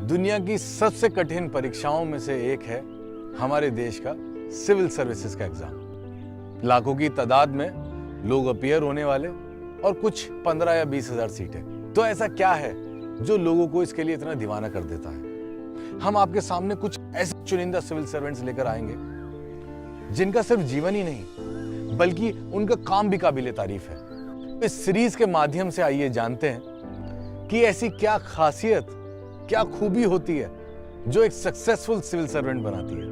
दुनिया की सबसे कठिन परीक्षाओं में से एक है हमारे देश का सिविल सर्विसेज का एग्जाम। लाखों की तादाद में लोग अपीयर होने वाले और कुछ 15 या 20 हजार सीटें। तो ऐसा क्या है जो लोगों को इसके लिए इतना दीवाना कर देता है? हम आपके सामने कुछ ऐसे चुनिंदा सिविल सर्वेंट्स लेकर आएंगे जिनका सिर्फ जीवन ही नहीं बल्कि उनका काम भी काबिले तारीफ है। इस सीरीज के माध्यम से आइए जानते हैं कि ऐसी क्या खासियत, क्या खूबी होती है जो एक सक्सेसफुल सिविल सर्वेंट बनाती है।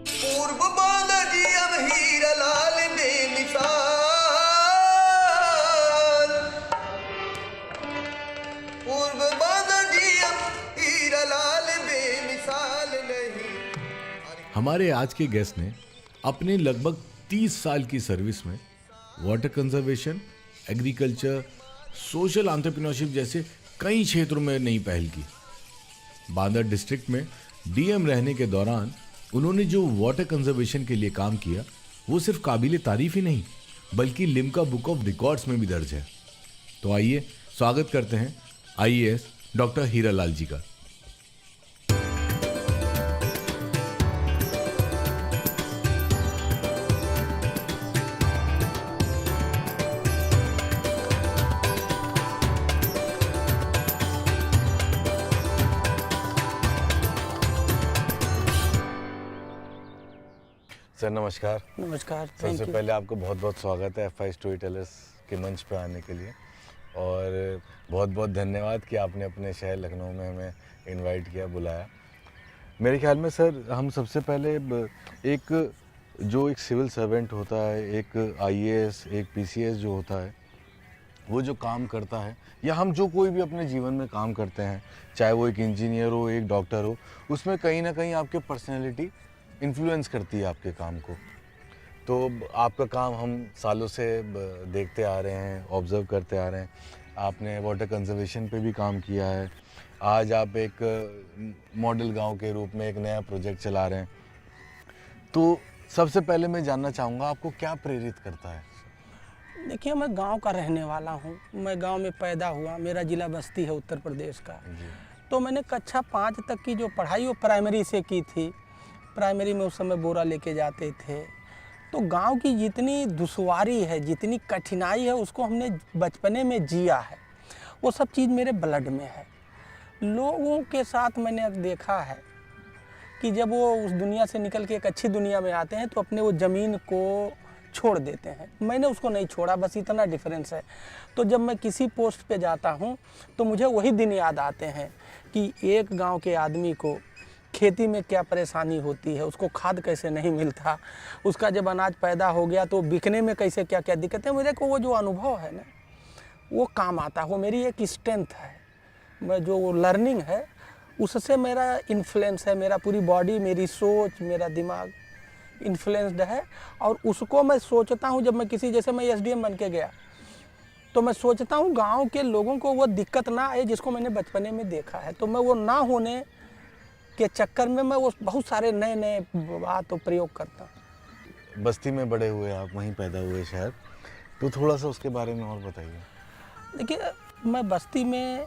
पूर्व बालाजी अब हीरा लाल बेमिसाल, पूर्व बालाजी अब हीरा लाल बेमिसाल नहीं। हमारे आज के गेस्ट ने अपने लगभग 30 साल की सर्विस में water conservation, agriculture, social entrepreneurship जैसे कई क्षेत्रों में नई पहल की। बांदर डिस्ट्रिक्ट में डीएम रहने के दौरान उन्होंने जो वाटर कंजर्वेशन के लिए काम किया वो सिर्फ काबिले तारीफ ही नहीं बल्कि लिम्का बुक ऑफ रिकॉर्ड्स में भी दर्ज है। तो आइए स्वागत करते हैं आईएएस डॉक्टर हीरालाल जी का। सर नमस्कार। नमस्कार। सबसे पहले आपको बहुत बहुत स्वागत है एफ आई स्टोरी टेलर्स के मंच पर आने के लिए और बहुत बहुत धन्यवाद कि आपने अपने शहर लखनऊ में हमें इनवाइट किया, बुलाया। मेरे ख्याल में सर हम सबसे पहले एक सिविल सर्वेंट होता है, एक आईएएस, एक पीसीएस जो होता है, वो जो काम करता है या हम जो कोई भी अपने जीवन में काम करते हैं, चाहे वो एक इंजीनियर हो, एक डॉक्टर हो, उसमें कहीं ना कहीं आपके पर्सनैलिटी इन्फ्लुएंस करती है आपके काम को। तो आपका काम हम सालों से देखते आ रहे हैं, ऑब्ज़र्व करते आ रहे हैं। आपने वाटर कंजर्वेशन पे भी काम किया है, आज आप एक मॉडल गांव के रूप में एक नया प्रोजेक्ट चला रहे हैं। तो सबसे पहले मैं जानना चाहूँगा आपको क्या प्रेरित करता है? देखिए, मैं गांव का रहने वाला हूं। मैं गांव में पैदा हुआ। मेरा ज़िला बस्ती है उत्तर प्रदेश का। तो मैंने कक्षा 5 तक की जो पढ़ाई वो प्राइमरी से की थी। प्राइमरी में उस समय बोरा लेके जाते थे। तो गांव की जितनी दुश्वारी है, जितनी कठिनाई है, उसको हमने बचपने में जिया है। वो सब चीज़ मेरे ब्लड में है। लोगों के साथ मैंने देखा है कि जब वो उस दुनिया से निकल के एक अच्छी दुनिया में आते हैं तो अपने वो ज़मीन को छोड़ देते हैं। मैंने उसको नहीं छोड़ा, बस इतना डिफरेंस है। तो जब मैं किसी पोस्ट पे जाता हूँ तो मुझे वही दिन याद आते हैं कि एक गांव के आदमी को खेती में क्या परेशानी होती है, उसको खाद कैसे नहीं मिलता, उसका जब अनाज पैदा हो गया तो बिकने में कैसे क्या क्या दिक्कतें। मेरे को वो जो अनुभव है ना, वो काम आता है। वो मेरी एक स्ट्रेंथ है। मैं जो लर्निंग है उससे मेरा इन्फ्लुएंस है। मेरा पूरी बॉडी, मेरी सोच, मेरा दिमाग इन्फ्लुएंस्ड है। और उसको मैं सोचता हूँ, जब मैं किसी, जैसे मैं एसडीएम बन के गया तो मैं सोचता हूँ गाँव के लोगों को वो दिक्कत ना आए जिसको मैंने बचपने में देखा है। तो मैं वो ना होने के चक्कर में मैं वो बहुत सारे नए नए बात और प्रयोग करता हूँ। बस्ती में बड़े हुए आप, वहीं पैदा हुए शायद, तो थोड़ा सा उसके बारे में और बताइए। देखिए, मैं बस्ती में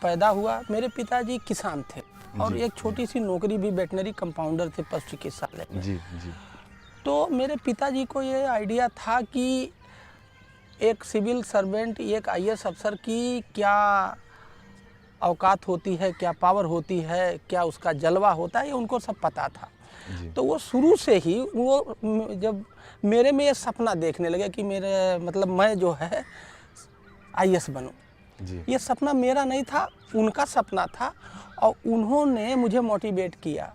पैदा हुआ। मेरे पिताजी किसान थे और एक छोटी सी नौकरी भी वेटनरी कंपाउंडर थे पशु चिकित्सालय में। जी। तो मेरे पिताजी को ये आइडिया था कि एक सिविल सर्वेंट, एक आईएएस अफसर की क्या औकात होती है, क्या पावर होती है, क्या उसका जलवा होता है, ये उनको सब पता था। तो वो शुरू से ही वो जब मेरे में ये सपना देखने लगे कि मेरे मतलब मैं जो है आईएएस बनूं, ये सपना मेरा नहीं था, उनका सपना था। और उन्होंने मुझे मोटिवेट किया।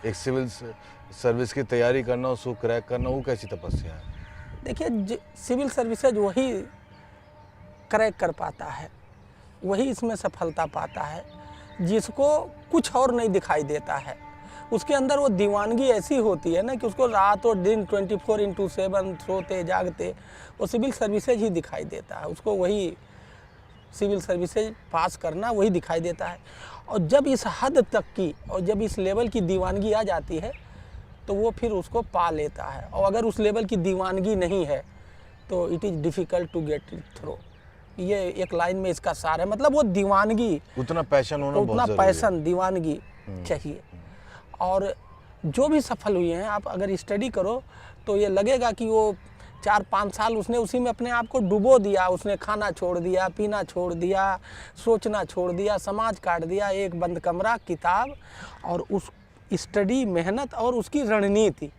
एक सिविल सर्विस की तैयारी करना, उसको क्रैक करना, वो कैसी तपस्या है? देखिए, सिविल सर्विसेज वही क्रैक कर पाता है, वही इसमें सफलता पाता है जिसको कुछ और नहीं दिखाई देता है। उसके अंदर वो दीवानगी ऐसी होती है ना कि उसको रात और दिन 24/7 सोते जागते वो सिविल सर्विसेज ही दिखाई देता है। उसको वही सिविल सर्विसेज पास करना वही दिखाई देता है। और जब इस हद तक की और जब इस लेवल की दीवानगी आ जाती है तो वो फिर उसको पा लेता है। और अगर उस लेवल की दीवानगी नहीं है तो it is difficult to get it through. ये एक लाइन में इसका सार है। मतलब वो दीवानगी, उतना पैशन होना बहुत उतना जरूरी है। पैशन, दीवानगी चाहिए। और जो भी सफल हुए हैं, आप अगर स्टडी करो तो ये लगेगा कि वो 4-5 साल उसने उसी में अपने आप को डुबो दिया। उसने खाना छोड़ दिया, पीना छोड़ दिया, सोचना छोड़ दिया, समाज काट दिया, एक बंद कमरा, किताब और उस स्टडी, मेहनत और उसकी रणनीति।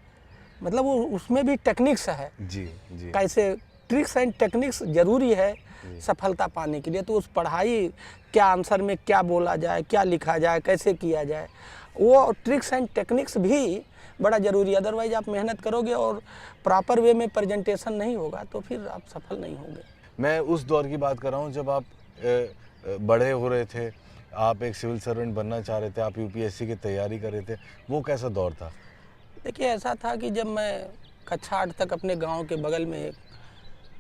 मतलब वो उसमें भी टेक्निक्स है, जी जी कैसे ट्रिक्स एंड टेक्निक्स ज़रूरी है सफलता पाने के लिए। तो उस पढ़ाई, क्या आंसर में क्या बोला जाए, क्या लिखा जाए, कैसे किया जाए, वो ट्रिक्स एंड टेक्निक्स भी बड़ा ज़रूरी है। अदरवाइज आप मेहनत करोगे और प्रॉपर वे में प्रेजेंटेशन नहीं होगा तो फिर आप सफल नहीं होंगे। मैं उस दौर की बात कर रहा हूँ जब आप बड़े हो रहे थे, आप एक सिविल सर्वेंट बनना चाह रहे थे, आप यूपीएससी की तैयारी कर रहे थे, वो कैसा दौर था? देखिए, ऐसा था कि जब मैं कक्षा 8 तक अपने गांव के बगल में एक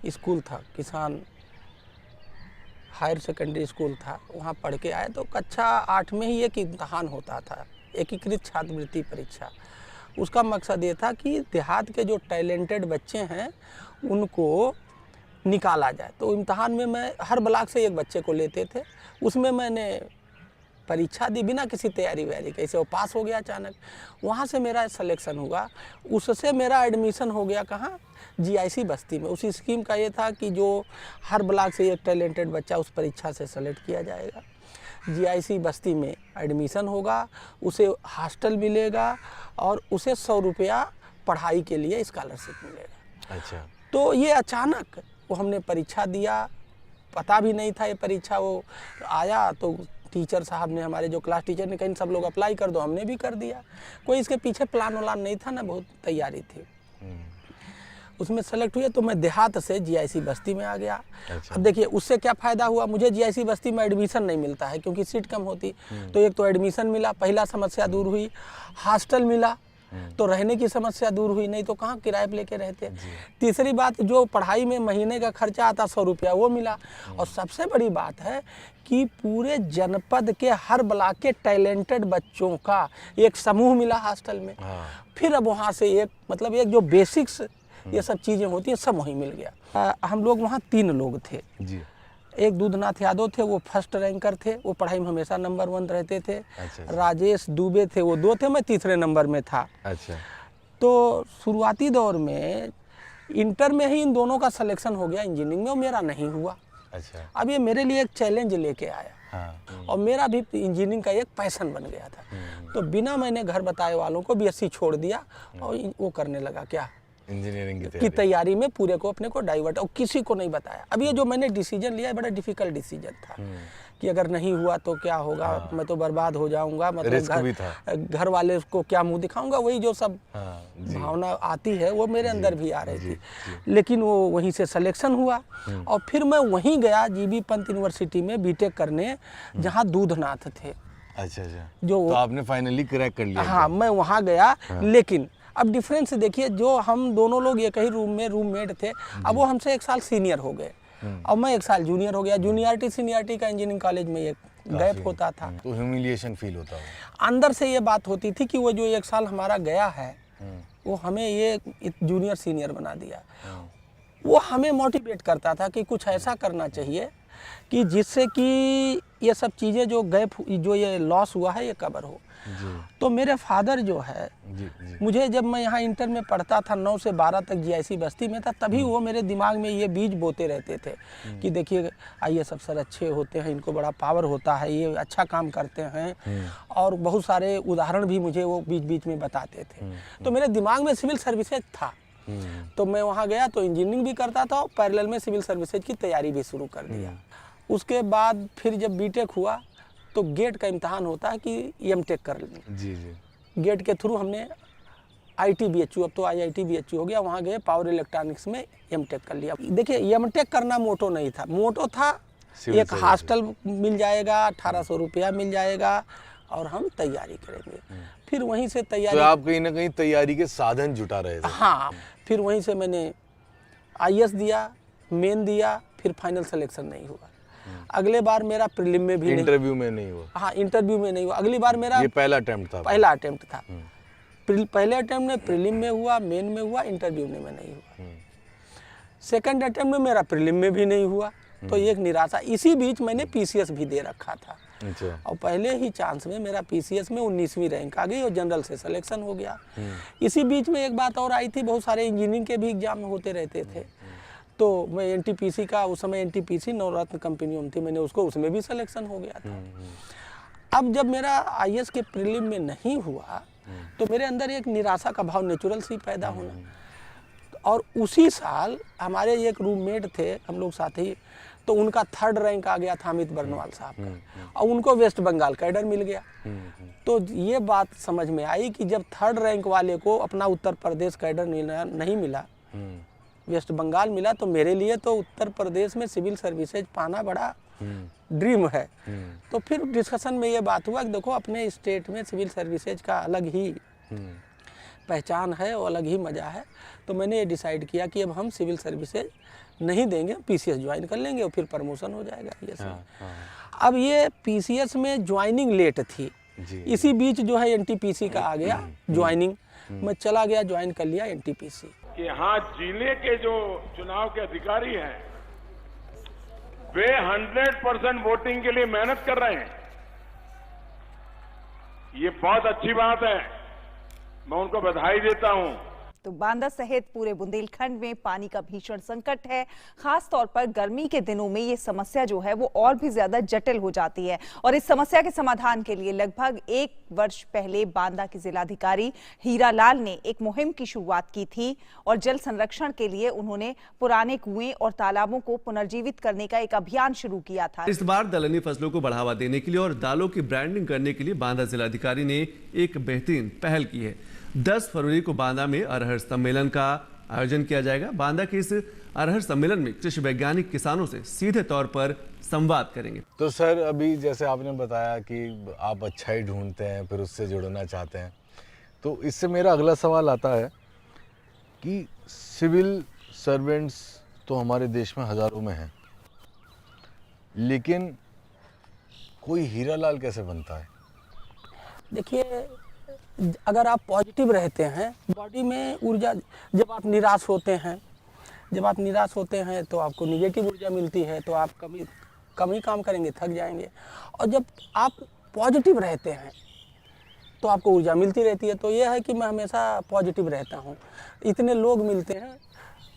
स्कूल था, किसान हायर सेकेंडरी स्कूल था, वहाँ पढ़ के आए तो कक्षा 8 में ही एक इम्तहान होता था, एकीकृत छात्रवृत्ति परीक्षा। उसका मकसद ये था कि देहात के जो टैलेंटेड बच्चे हैं उनको निकाला जाए। तो इम्तहान में मैं हर ब्लॉक से एक बच्चे को लेते थे, उसमें मैंने परीक्षा दी बिना किसी तैयारी वैयारी के, वो पास हो गया अचानक। वहाँ से मेरा सिलेक्शन हुआ, उससे मेरा एडमिशन हो गया कहाँ, जीआईसी बस्ती में। उस स्कीम का ये था कि जो हर ब्लॉक से एक टैलेंटेड बच्चा उस परीक्षा से सेलेक्ट किया जाएगा, जीआईसी बस्ती में एडमिशन होगा, उसे हॉस्टल मिलेगा और उसे 100 रुपया पढ़ाई के लिए स्कॉलरशिप मिलेगा। अच्छा। तो ये अचानक वो हमने परीक्षा दिया, पता भी नहीं था ये परीक्षा, वो आया तो टीचर साहब ने, हमारे जो क्लास टीचर ने कहीं सब लोग अप्लाई कर दो, हमने भी कर दिया। कोई इसके पीछे प्लान व्लान नहीं था ना, बहुत तैयारी थी। उसमें सेलेक्ट हुए तो मैं देहात से जीआईसी बस्ती में आ गया। अच्छा। अब देखिए उससे क्या फ़ायदा हुआ, मुझे जीआईसी बस्ती में एडमिशन नहीं मिलता है क्योंकि सीट कम होती। तो एक तो एडमिशन मिला, पहला समस्या दूर हुई, हॉस्टल मिला तो रहने की समस्या दूर हुई, नहीं तो कहाँ किराए पे लेके रहते। तीसरी बात, जो पढ़ाई में महीने का खर्चा आता 100 रुपया, वो मिला। और सबसे बड़ी बात है कि पूरे जनपद के हर ब्लॉक के टैलेंटेड बच्चों का एक समूह मिला हॉस्टल में। फिर अब वहाँ से एक मतलब एक जो बेसिक्स ये सब चीज़ें होती हैं सब वहीं मिल गया। हम लोग वहाँ 3 लोग थे जी। एक दूधनाथ यादव थे, वो फर्स्ट रैंकर थे, वो पढ़ाई में हमेशा नंबर 1 रहते थे। अच्छा। राजेश दुबे थे, वो 2 थे, मैं तीसरे नंबर में था। अच्छा। तो शुरुआती दौर में इंटर में ही इन दोनों का सिलेक्शन हो गया, इंजीनियरिंग में, और मेरा नहीं हुआ। अच्छा। अब ये मेरे लिए एक चैलेंज लेके आया। हाँ। और मेरा भी इंजीनियरिंग का एक पैशन बन गया था। तो बिना मैंने घर बताए वालों को बीएससी छोड़ दिया और वो करने लगा क्या, इंजीनियरिंग की तैयारी में पूरे को अपने को डाइवर्ट, और किसी को नहीं बताया। अब ये जो मैंने डिसीजन लिया है बड़ा डिफिकल्ट डिसीजन था कि अगर नहीं हुआ तो क्या होगा, मैं तो बर्बाद हो जाऊंगा, मतलब रिस्क भी था। घर वाले को क्या मुंह दिखाऊंगा, वही जो सब भावना आती है वो मेरे अंदर भी आ रही थी। लेकिन वो वहीं से सिलेक्शन हुआ और फिर मैं वहीं गया जीबी पंत यूनिवर्सिटी में बीटेक करने, जहाँ दूधनाथ थे। अच्छा अच्छा। जो तो आपने फाइनली क्रैक कर लिया? हाँ, मैं वहाँ गया। लेकिन अब डिफरेंस देखिए, जो हम दोनों लोग एक ही रूम में रूममेट थे, अब वो हमसे 1 साल सीनियर हो गए और मैं 1 साल जूनियर हो गया। जूनियरिटी सीनियरिटी का इंजीनियरिंग कॉलेज में एक गैप होता था। तो ह्यूमिलिएशन फील होता है अंदर से ये बात होती थी कि वो जो 1 साल हमारा गया है वो हमें ये जूनियर सीनियर बना दिया। वो हमें मोटिवेट करता था कि कुछ ऐसा करना चाहिए कि जिससे कि ये सब चीज़ें जो गैप, जो ये लॉस हुआ है, ये कवर हो। तो मेरे फादर जो है, मुझे जब मैं यहाँ इंटर में पढ़ता था 9 से 12 तक जीआईसी बस्ती में था, तभी वो मेरे दिमाग में ये बीज बोते रहते थे कि देखिए IAS अफसर अच्छे होते हैं, इनको बड़ा पावर होता है, ये अच्छा काम करते हैं। और बहुत सारे उदाहरण भी मुझे वो बीच बीच में बताते थे। तो मेरे दिमाग में सिविल सर्विसेज था। तो मैं वहाँ गया तो इंजीनियरिंग भी करता था और पैरेलल में सिविल सर्विसेज की तैयारी भी शुरू कर दिया। उसके बाद फिर जब बीटेक हुआ तो गेट का इम्तहान होता है कि एमटेक कर लें। जी जी। गेट के थ्रू हमने ITBHU, अब तो IIT BHU हो गया, वहाँ गए, पावर इलेक्ट्रॉनिक्स में एमटेक कर लिया। देखिए एमटेक करना मोटो नहीं था, मोटो था एक हॉस्टल मिल जाएगा, 1800 रुपया मिल जाएगा और हम तैयारी करेंगे। फिर वहीं से तैयारी, तो आप कहीं ना कहीं तैयारी के साधन जुटा रहे थे? हाँ, फिर वहीं से मैंने IAS दिया, मेन दिया, फिर फाइनल सिलेक्शन नहीं हुआ। अगले बार मेरा प्रीलिम में भी इंटरव्यू में नहीं हुआ? हाँ, इंटरव्यू में नहीं हुआ। अगली बार मेरा ये पहला अटेम्प्ट था? पहला अटेम्प्ट था। पहले अटेम्प्ट में प्रीलिम में हुआ, मेन में हुआ, इंटरव्यू में नहीं हुआ। सेकंड अटेम्प्ट में मेरा प्रीलिम में भी नहीं हुआ, तो एक निराशा। इसी बीच मैंने पीसीएस भी दे रखा था अच्छा। और पहले ही चांस में मेरा पीसीएस में 19वीं रैंक आ गई और जनरल से सिलेक्शन हो गया। इसी बीच में एक बात और आई थी, बहुत सारे इंजीनियरिंग के भी एग्जाम होते रहते थे, तो मैं एनटीपीसी का, उस समय एनटीपीसी नवरत्न कंपनी थी, मैंने उसमें भी सिलेक्शन हो गया था। अब जब मेरा आईएएस के प्रीलिम में नहीं हुआ तो मेरे अंदर एक निराशा का भाव नेचुरल सी पैदा होना। और उसी साल हमारे एक रूममेट थे, हम लोग साथी, तो उनका 3rd रैंक आ गया था, अमित बर्नवाल साहब का, और उनको वेस्ट बंगाल कैडर मिल गया। तो ये बात समझ में आई कि जब 3rd रैंक वाले को अपना उत्तर प्रदेश कैडर नहीं मिला, वेस्ट बंगाल मिला, तो मेरे लिए तो उत्तर प्रदेश में सिविल सर्विसेज पाना बड़ा ड्रीम है। तो फिर डिस्कशन में ये बात हुआ कि देखो अपने स्टेट में सिविल सर्विसेज का अलग ही पहचान है और अलग ही मज़ा है। तो मैंने ये डिसाइड किया कि अब हम सिविल सर्विसेज नहीं देंगे, पीसीएस ज्वाइन कर लेंगे और फिर प्रमोशन हो जाएगा ये अब ये पीसीएस में ज्वाइनिंग लेट थी, इसी बीच जो है एनटीपीसी का आ गया ज्वाइनिंग, मैं चला गया, ज्वाइन कर लिया एनटीपीसी। कि यहाँ जिले के जो चुनाव के अधिकारी हैं वे 100% वोटिंग के लिए मेहनत कर रहे हैं, ये बहुत अच्छी बात है, मैं उनको बधाई देता हूं। तो बांदा सहित पूरे बुंदेलखंड में पानी का भीषण संकट है। खास तौर पर गर्मी के दिनों में ये समस्या जो है वो और भी ज्यादा जटिल हो जाती है और इस समस्या के समाधान के लिए लगभग 1 वर्ष पहले बांदा के जिलाधिकारी हीरालाल ने एक मुहिम की शुरुआत की थी और जल संरक्षण के लिए उन्होंने पुराने कुएं और तालाबों को पुनर्जीवित करने का एक अभियान शुरू किया था। इस बार दलहनी फसलों को बढ़ावा देने के लिए और दालों की ब्रांडिंग करने के लिए बांदा जिलाधिकारी ने एक बेहतरीन पहल की है। 10 फरवरी को बांदा में अरहर सम्मेलन का आयोजन किया जाएगा। बांदा के इस अरहर सम्मेलन में कृषि वैज्ञानिक किसानों से सीधे तौर पर संवाद करेंगे। तो सर, अभी जैसे आपने बताया कि आप अच्छाई ढूंढते हैं, फिर उससे जुड़ना चाहते हैं, तो इससे मेरा अगला सवाल आता है कि सिविल सर्वेंट्स तो हमारे देश में हज़ारों में हैं, लेकिन कोई हीरालाल कैसे बनता है? देखिए, अगर आप पॉजिटिव रहते हैं, बॉडी में ऊर्जा, जब आप निराश होते हैं तो आपको निगेटिव ऊर्जा मिलती है, तो आप कम ही काम करेंगे, थक जाएंगे। और जब आप पॉजिटिव रहते हैं तो आपको ऊर्जा मिलती रहती है। तो यह है कि मैं हमेशा पॉजिटिव रहता हूँ। इतने लोग मिलते हैं,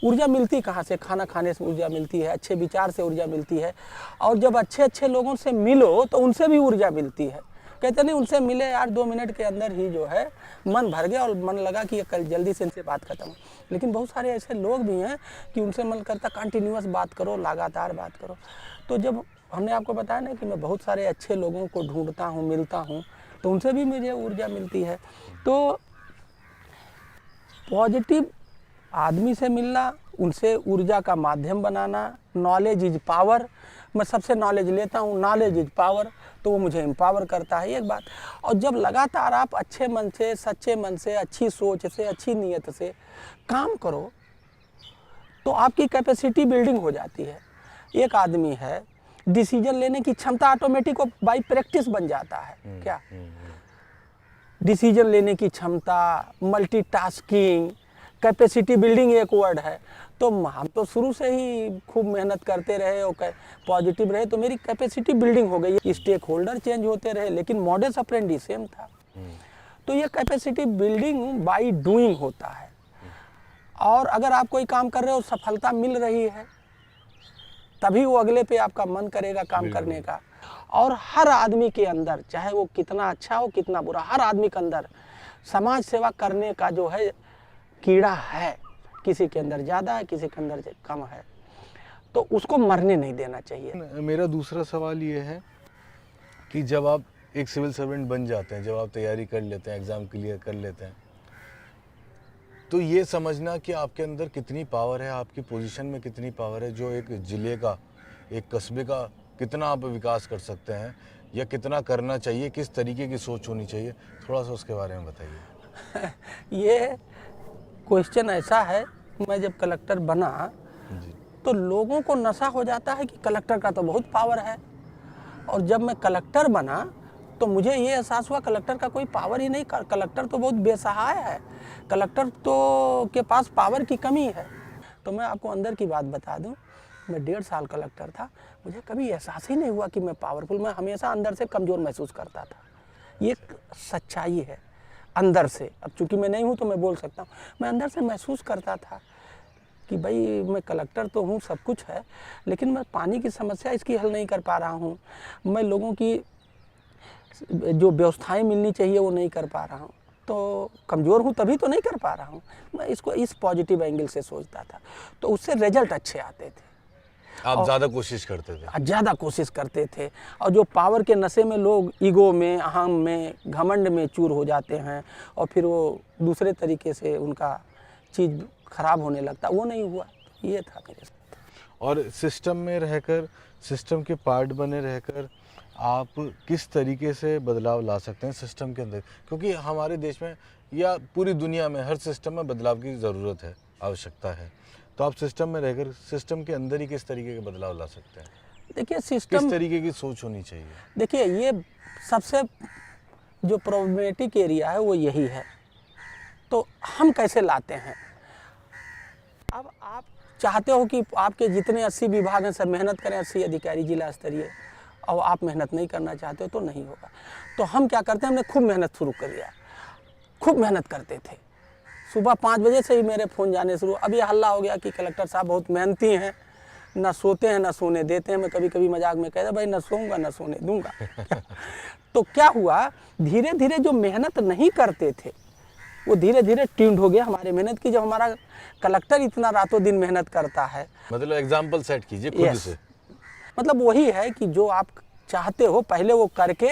ऊर्जा मिलती कहाँ से? खाना खाने से ऊर्जा मिलती है, अच्छे विचार से ऊर्जा मिलती है, और जब अच्छे अच्छे लोगों से मिलो तो उनसे भी ऊर्जा मिलती है। कहते नहीं, उनसे मिले यार 2 मिनट के अंदर ही जो है मन भर गया और मन लगा कि ये कल जल्दी से इनसे बात खत्म। लेकिन बहुत सारे ऐसे लोग भी हैं कि उनसे मन करता कंटिन्यूअस बात करो, लगातार बात करो। तो जब हमने आपको बताया ना कि मैं बहुत सारे अच्छे लोगों को ढूंढता हूँ, मिलता हूँ, तो उनसे भी मुझे ऊर्जा मिलती है। तो पॉजिटिव आदमी से मिलना, उनसे ऊर्जा का माध्यम बनाना, नॉलेज इज पावर। मैं सबसे नॉलेज लेता हूँ, नॉलेज इज पावर, तो वो मुझे एम्पावर करता है, एक बात। और जब लगातार आप अच्छे मन से, सच्चे मन से, अच्छी सोच से, अच्छी नीयत से काम करो तो आपकी कैपेसिटी बिल्डिंग हो जाती है। एक आदमी है, डिसीजन लेने की क्षमता ऑटोमेटिक बाई प्रैक्टिस बन जाता है। क्या डिसीजन लेने की क्षमता, मल्टीटास्किंग, कैपेसिटी बिल्डिंग एक वर्ड है। तो हम तो शुरू से ही खूब मेहनत करते रहे और पॉजिटिव रहे, तो मेरी कैपेसिटी बिल्डिंग हो गई। स्टेक होल्डर चेंज होते रहे लेकिन मॉडस ऑपरेंडी सेम था। तो ये कैपेसिटी बिल्डिंग बाय डूइंग होता है। और अगर आप कोई काम कर रहे हो, सफलता मिल रही है, तभी वो अगले पे आपका मन करेगा काम करने का। और हर आदमी के अंदर, चाहे वो कितना अच्छा हो कितना बुरा, हर आदमी के अंदर समाज सेवा करने का जो है कीड़ा है। किसी के अंदर ज़्यादा है, किसी के अंदर कम है, तो उसको मरने नहीं देना चाहिए। मेरा दूसरा सवाल ये है कि जब आप एक सिविल सर्वेंट बन जाते हैं, जब आप तैयारी कर लेते हैं, एग्ज़ाम क्लियर कर लेते हैं, तो ये समझना कि आपके अंदर कितनी पावर है, आपकी पोजीशन में कितनी पावर है, जो एक ज़िले का, एक कस्बे का कितना आप विकास कर सकते हैं या कितना करना चाहिए, किस तरीके की सोच होनी चाहिए, थोड़ा सा उसके बारे में बताइए। ये क्वेश्चन ऐसा है, मैं जब कलेक्टर बना तो लोगों को नशा हो जाता है कि कलेक्टर का तो बहुत पावर है, और जब मैं कलेक्टर बना तो मुझे ये एहसास हुआ कलेक्टर का कोई पावर ही नहीं, कलेक्टर तो बहुत बेसहाय है, कलेक्टर तो के पास पावर की कमी है। तो मैं आपको अंदर की बात बता दूं मैं 1.5 साल कलेक्टर था, मुझे कभी एहसास ही नहीं हुआ कि मैं पावरफुल, मैं हमेशा अंदर से कमज़ोर महसूस करता था। ये एक सच्चाई है अंदर से। अब चूंकि मैं नहीं हूँ तो मैं बोल सकता हूँ, मैं अंदर से महसूस करता था कि भाई मैं कलेक्टर तो हूँ, सब कुछ है, लेकिन मैं पानी की समस्या इसकी हल नहीं कर पा रहा हूँ। मैं लोगों की जो व्यवस्थाएं मिलनी चाहिए वो नहीं कर पा रहा हूँ, तो कमज़ोर हूँ तभी तो नहीं कर पा रहा हूँ। मैं इसको इस पॉजिटिव एंगल से सोचता था, तो उससे रिजल्ट अच्छे आते थे। आप ज़्यादा कोशिश करते थे? ज़्यादा कोशिश करते थे, और जो पावर के नशे में लोग ईगो में, अहम में, घमंड में चूर हो जाते हैं और फिर वो दूसरे तरीके से उनका चीज़ खराब होने लगता, वो नहीं हुआ। ये था मेरे साथ। और सिस्टम में रहकर, सिस्टम के पार्ट बने रहकर आप किस तरीके से बदलाव ला सकते हैं सिस्टम के अंदर? क्योंकि हमारे देश में या पूरी दुनिया में हर सिस्टम में बदलाव की ज़रूरत है, आवश्यकता है। तो आप सिस्टम में रहकर सिस्टम के अंदर ही किस तरीके के बदलाव ला सकते हैं? देखिए किस सिस्टम, तरीके की सोच होनी चाहिए? देखिए ये सबसे जो प्रॉब्लमेटिक एरिया है वो यही है। तो हम कैसे लाते हैं? अब आप चाहते हो कि आपके जितने 80 विभाग हैं सब मेहनत करें, 80 अधिकारी जिला स्तरीय, और आप मेहनत नहीं करना चाहते हो तो नहीं होगा। तो हम क्या करते हैं, हमने खूब मेहनत शुरू कर दिया, खूब मेहनत करते थे। सुबह 5 बजे से ही मेरे फ़ोन जाने शुरू। अब ये हल्ला हो गया कि कलेक्टर साहब बहुत मेहनती हैं, ना सोते हैं ना सोने देते हैं। मैं कभी कभी मजाक में कहता भाई ना सोऊंगा ना सोने दूंगा। तो क्या हुआ, धीरे धीरे जो मेहनत नहीं करते थे वो धीरे धीरे ट्यून्ड हो गया हमारे मेहनत की। जब हमारा कलेक्टर इतना रातों दिन मेहनत करता है, मतलब एग्जाम्पल सेट कीजिए खुद Yes. से। मतलब वही है कि जो आप चाहते हो पहले वो करके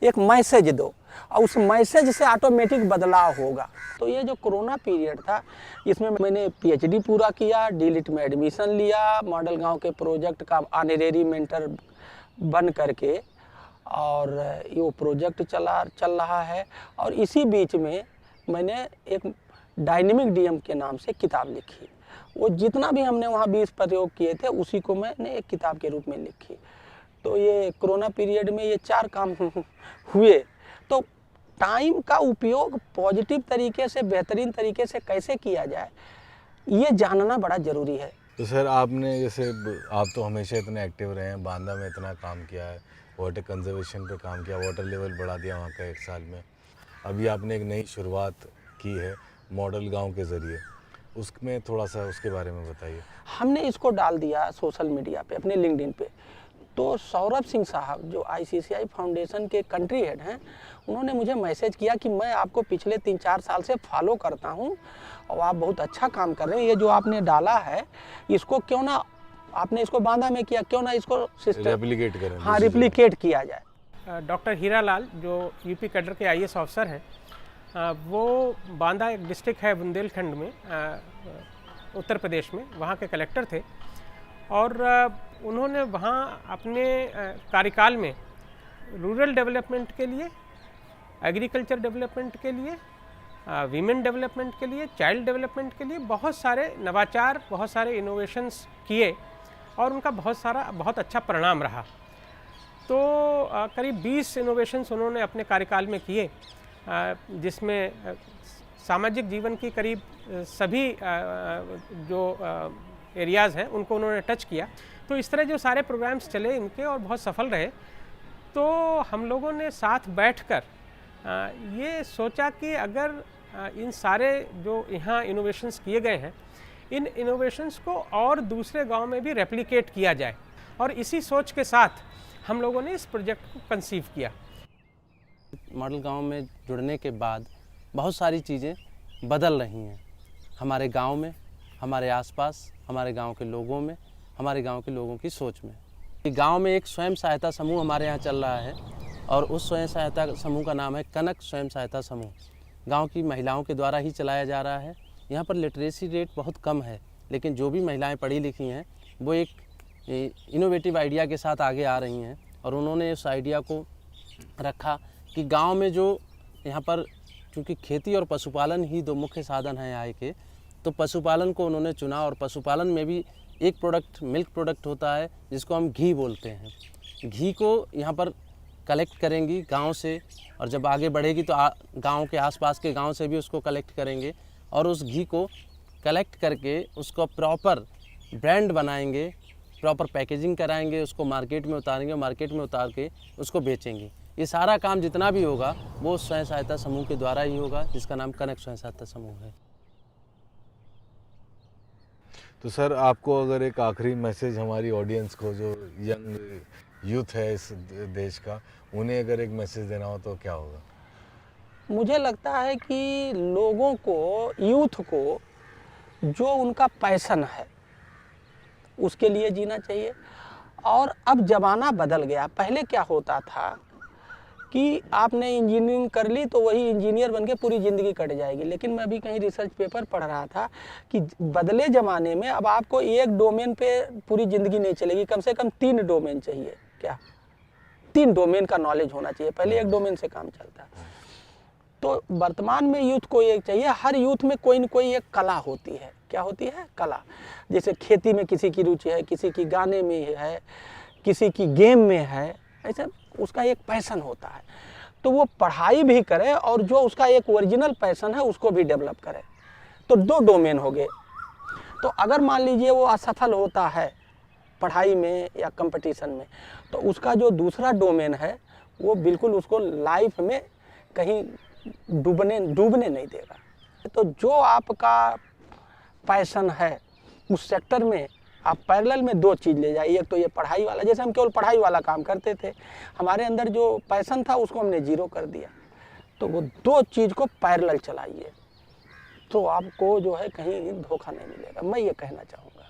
एक मैसेज दो, और उस मैसेज से ऑटोमेटिक बदलाव होगा। तो ये जो कोरोना पीरियड था, इसमें मैंने पीएचडी पूरा किया, डीलिट में एडमिशन लिया, मॉडल गांव के प्रोजेक्ट का ऑनरेरी मेंटर बन करके, और ये वो प्रोजेक्ट चल रहा है। और इसी बीच में मैंने एक डायनेमिक डीएम के नाम से किताब लिखी। वो जितना भी हमने वहाँ 20 प्रयोग किए थे उसी को मैंने एक किताब के रूप में लिखी। तो ये कोरोना पीरियड में ये 4 काम हुए। तो टाइम का उपयोग पॉजिटिव तरीके से, बेहतरीन तरीके से कैसे किया जाए, ये जानना बड़ा ज़रूरी है। तो सर आपने जैसे आप तो हमेशा इतने एक्टिव रहे हैं, बांदा में इतना काम किया है, वाटर कंजर्वेशन पे काम किया, वाटर लेवल बढ़ा दिया वहाँ का 1 साल में। अभी आपने एक नई शुरुआत की है मॉडल गांव के ज़रिए, उसमें थोड़ा सा उसके बारे में बताइए। हमने इसको डाल दिया सोशल मीडिया पे, अपने लिंक्डइन पे। तो सौरभ सिंह साहब जो आईसीसीआई फाउंडेशन के कंट्री हेड हैं, उन्होंने मुझे मैसेज किया कि मैं आपको पिछले 3-4 साल से फॉलो करता हूं और आप बहुत अच्छा काम कर रहे हैं। ये जो आपने डाला है इसको क्यों ना, आपने इसको बांदा में किया, क्यों ना इसको सिस्टम रेप्लिकेट करें। हाँ रिप्लिकेट किया जाए। डॉक्टर हीरालाल जो यूपी कैडर के आईएएस ऑफिसर हैं, वो बांदा एक डिस्ट्रिक्ट है बुंदेलखंड में, उत्तर प्रदेश में, वहाँ के कलेक्टर थे। और उन्होंने वहाँ अपने कार्यकाल में रूरल डेवलपमेंट के लिए, एग्रीकल्चर डेवलपमेंट के लिए, वीमेन डेवलपमेंट के लिए, चाइल्ड डेवलपमेंट के लिए बहुत सारे नवाचार, बहुत सारे इनोवेशंस किए और उनका बहुत अच्छा परिणाम रहा। तो करीब 20 इनोवेशंस उन्होंने अपने कार्यकाल में किए, जिसमें सामाजिक जीवन की करीब सभी जो एरियाज़ हैं उनको उन्होंने टच किया। तो इस तरह जो सारे प्रोग्राम्स चले इनके और बहुत सफल रहे। तो हम लोगों ने साथ बैठकर ये सोचा कि अगर इन सारे जो यहाँ इनोवेशंस किए गए हैं, इन इनोवेशंस को और दूसरे गांव में भी रेप्लिकेट किया जाए, और इसी सोच के साथ हम लोगों ने इस प्रोजेक्ट को कंसीव किया। मॉडल गांव में जुड़ने के बाद बहुत सारी चीज़ें बदल रही हैं हमारे गांव में, हमारे आसपास, हमारे गांव के लोगों में, हमारे गांव के लोगों की सोच में। गांव में एक स्वयं सहायता समूह हमारे यहाँ चल रहा है, और उस स्वयं सहायता समूह का नाम है कनक स्वयं सहायता समूह। गांव की महिलाओं के द्वारा ही चलाया जा रहा है। यहाँ पर लिटरेसी रेट बहुत कम है, लेकिन जो भी महिलाएँ पढ़ी लिखी हैं वो एक इनोवेटिव आइडिया के साथ आगे आ रही हैं, और उन्होंने उस आइडिया को रखा कि गांव में जो यहाँ पर चूँकि खेती और पशुपालन ही 2 मुख्य साधन हैं आय के, तो पशुपालन को उन्होंने चुना। और पशुपालन में भी एक प्रोडक्ट, मिल्क प्रोडक्ट होता है जिसको हम घी बोलते हैं। घी को यहाँ पर कलेक्ट करेंगी गांव से, और जब आगे बढ़ेगी तो गांव के आसपास के गांव से भी उसको कलेक्ट करेंगे, और उस घी को कलेक्ट करके उसको प्रॉपर ब्रांड बनाएंगे, प्रॉपर पैकेजिंग कराएंगे, उसको मार्केट में उतारेंगे, मार्केट में उतार के उसको बेचेंगे। ये सारा काम जितना भी होगा वो स्वयं सहायता समूह के द्वारा ही होगा, जिसका नाम कनक स्वयं सहायता समूह है। तो सर, आपको अगर एक आखिरी मैसेज हमारी ऑडियंस को, जो यंग यूथ है इस देश का, उन्हें अगर एक मैसेज देना हो तो क्या होगा? मुझे लगता है कि लोगों को, यूथ को, जो उनका पैशन है उसके लिए जीना चाहिए। और अब ज़माना बदल गया। पहले क्या होता था कि आपने इंजीनियरिंग कर ली तो वही इंजीनियर बन के पूरी ज़िंदगी कट जाएगी। लेकिन मैं अभी कहीं रिसर्च पेपर पढ़ रहा था कि बदले ज़माने में अब आपको एक डोमेन पे पूरी ज़िंदगी नहीं चलेगी, कम से कम 3 डोमेन चाहिए। क्या? 3 डोमेन का नॉलेज होना चाहिए। पहले एक डोमेन से काम चलता। तो वर्तमान में यूथ को एक चाहिए, हर यूथ में कोई न कोई एक कला होती है। क्या होती है? कला। जैसे खेती में किसी की रुचि है, किसी की गाने में है, किसी की गेम में है, ऐसे उसका एक पैशन होता है। तो वो पढ़ाई भी करे और जो उसका एक ओरिजिनल पैशन है उसको भी डेवलप करे। तो 2 डोमेन हो गए। तो अगर मान लीजिए वो असफल होता है पढ़ाई में या कंपटीशन में, तो उसका जो दूसरा डोमेन है वो बिल्कुल उसको लाइफ में कहीं डूबने नहीं देगा। तो जो आपका पैशन है उस सेक्टर में आप पैरेलल में 2 चीज़ ले जाइए। एक तो ये पढ़ाई वाला, जैसे हम केवल पढ़ाई वाला काम करते थे, हमारे अंदर जो पैशन था उसको हमने 0 कर दिया। तो वो 2 चीज़ को पैरेलल चलाइए तो आपको जो है कहीं धोखा नहीं मिलेगा। मैं ये कहना चाहूँगा।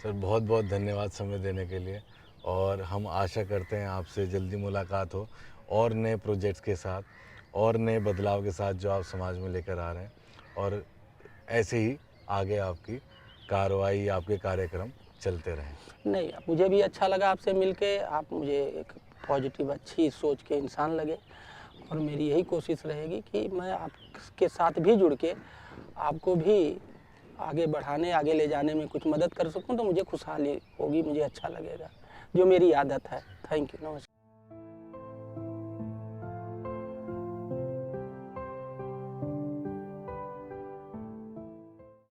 सर, बहुत बहुत धन्यवाद समय देने के लिए, और हम आशा करते हैं आपसे जल्दी मुलाकात हो और नए प्रोजेक्ट्स के साथ और नए बदलाव के साथ जो आप समाज में लेकर आ रहे हैं। और ऐसे ही आगे आपकी कार्रवाई, आपके कार्यक्रम चलते रहें। नहीं, मुझे भी अच्छा लगा आपसे मिलके। आप मुझे एक पॉजिटिव, अच्छी सोच के इंसान लगे, और मेरी यही कोशिश रहेगी कि मैं आपके साथ भी जुड़ के आपको भी आगे बढ़ाने, आगे ले जाने में कुछ मदद कर सकूं। तो मुझे खुशहाली होगी, मुझे अच्छा लगेगा, जो मेरी आदत है। थैंक यू, नमस्कार।